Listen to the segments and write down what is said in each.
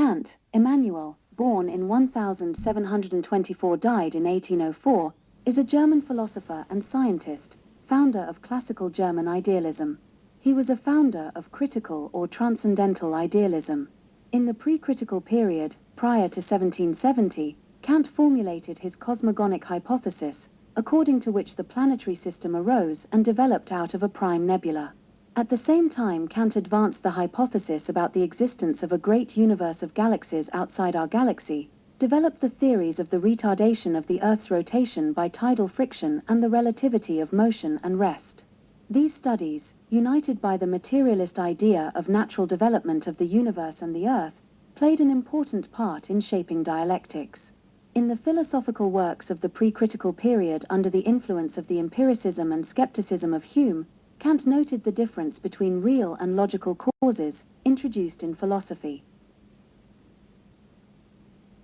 Kant, Immanuel, born in 1724, died in 1804, is a German philosopher and scientist, founder of classical German idealism. He was a founder of critical or transcendental idealism. In the pre-critical period, prior to 1770, Kant formulated his cosmogonic hypothesis, according to which the planetary system arose and developed out of a prime nebula. At the same time, Kant advanced the hypothesis about the existence of a great universe of galaxies outside our galaxy, developed the theories of the retardation of the Earth's rotation by tidal friction and the relativity of motion and rest. These studies, united by the materialist idea of natural development of the universe and the Earth, played an important part in shaping dialectics. In the philosophical works of the pre-critical period under the influence of the empiricism and skepticism of Hume, Kant noted the difference between real and logical causes, introduced in philosophy.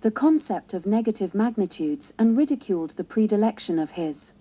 The concept of negative magnitudes, and ridiculed the predilection of his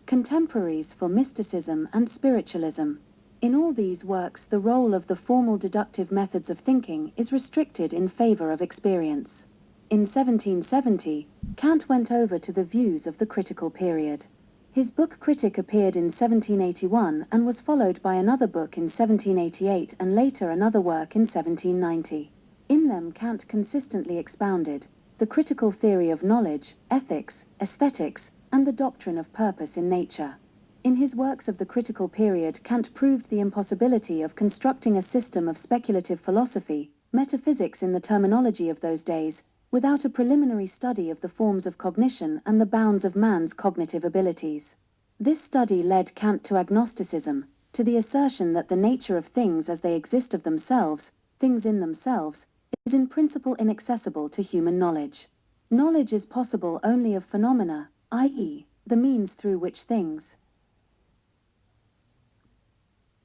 contemporaries for mysticism and spiritualism. In all these works, the role of the formal deductive methods of thinking is restricted in favor of experience. In 1770, Kant went over to the views of the critical period. His book Critic appeared in 1781 and was followed by another book in 1788 and later another work in 1790. In them, Kant consistently expounded the critical theory of knowledge, ethics, aesthetics, and the doctrine of purpose in nature. In his works of the critical period, Kant proved the impossibility of constructing a system of speculative philosophy, metaphysics in the terminology of those days, without a preliminary study of the forms of cognition and the bounds of man's cognitive abilities. This study led Kant to agnosticism, to the assertion that the nature of things as they exist of themselves, things in themselves, is in principle inaccessible to human knowledge. Knowledge is possible only of phenomena, i.e., the means through which things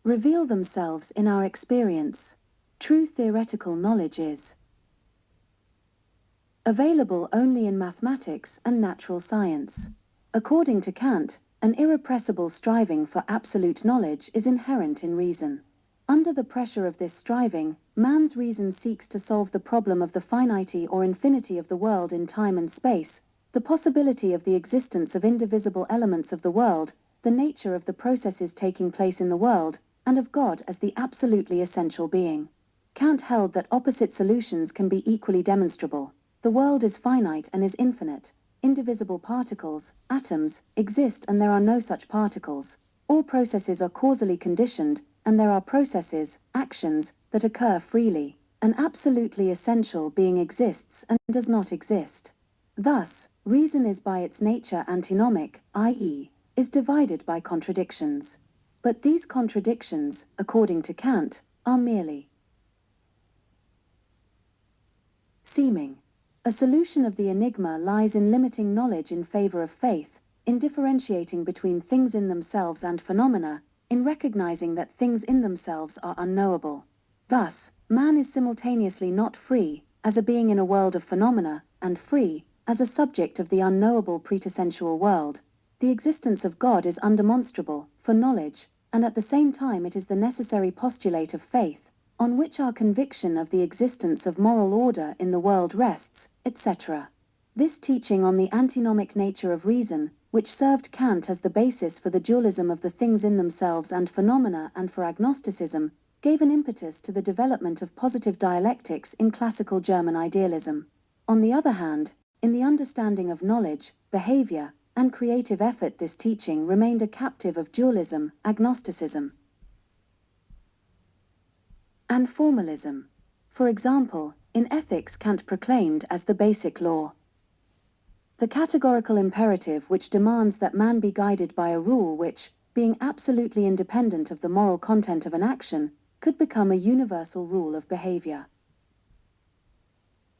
reveal themselves in our experience. True theoretical knowledge is available only in mathematics and natural science. According to Kant, an irrepressible striving for absolute knowledge is inherent in reason. Under the pressure of this striving, man's reason seeks to solve the problem of the finity or infinity of the world in time and space, the possibility of the existence of indivisible elements of the world, the nature of the processes taking place in the world, and of God as the absolutely essential being. Kant held that opposite solutions can be equally demonstrable. The world is finite and is infinite. Indivisible particles, atoms, exist and there are no such particles. All processes are causally conditioned, and there are processes, actions, that occur freely. An absolutely essential being exists and does not exist. Thus, reason is by its nature antinomic, i.e., is divided by contradictions. But these contradictions, according to Kant, are merely seeming. A solution of the enigma lies in limiting knowledge in favor of faith, in differentiating between things in themselves and phenomena, in recognizing that things in themselves are unknowable. Thus, man is simultaneously not free, as a being in a world of phenomena, and free, as a subject of the unknowable pretessensual world. The existence of God is undemonstrable, for knowledge, and at the same time it is the necessary postulate of faith, on which our conviction of the existence of moral order in the world rests, etc. This teaching on the antinomic nature of reason, which served Kant as the basis for the dualism of the things in themselves and phenomena and for agnosticism, gave an impetus to the development of positive dialectics in classical German idealism. On the other hand, in the understanding of knowledge, behavior, and creative effort, this teaching remained a captive of dualism, agnosticism, and formalism. For example, in ethics, Kant proclaimed as the basic law the categorical imperative, which demands that man be guided by a rule which, being absolutely independent of the moral content of an action, could become a universal rule of behavior.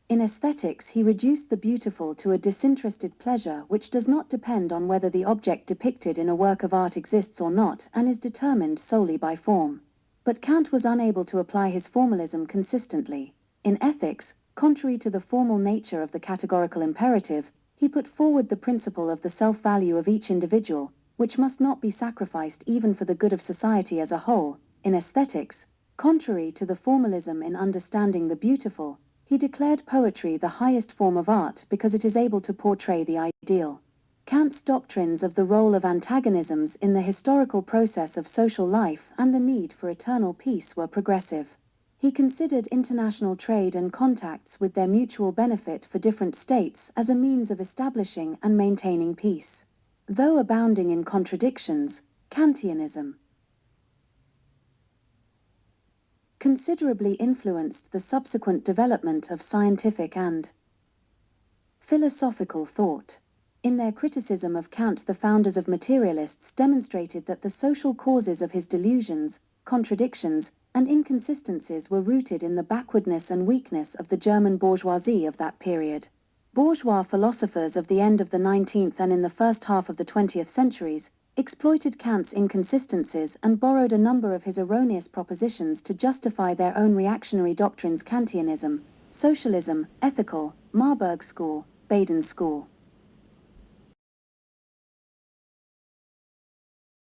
In aesthetics, he reduced the beautiful to a disinterested pleasure which does not depend on whether the object depicted in a work of art exists or not and is determined solely by form. But Kant was unable to apply his formalism consistently. In ethics, contrary to the formal nature of the categorical imperative, he put forward the principle of the self-value of each individual, which must not be sacrificed even for the good of society as a whole. In aesthetics, contrary to the formalism in understanding the beautiful, He declared poetry the highest form of art because it is able to portray the ideal. Kant's doctrines of the role of antagonisms in the historical process of social life and the need for eternal peace were progressive. He considered international trade and contacts with their mutual benefit for different states as a means of establishing and maintaining peace. Though abounding in contradictions, Kantianism considerably influenced the subsequent development of scientific and philosophical thought. In their criticism of Kant, the founders of materialists demonstrated that the social causes of his delusions, contradictions, and inconsistencies were rooted in the backwardness and weakness of the German bourgeoisie of that period. Bourgeois philosophers of the end of the 19th and in the first half of the 20th centuries exploited Kant's inconsistencies and borrowed a number of his erroneous propositions to justify their own reactionary doctrines: Kantianism, socialism, ethical, Marburg School, Baden School.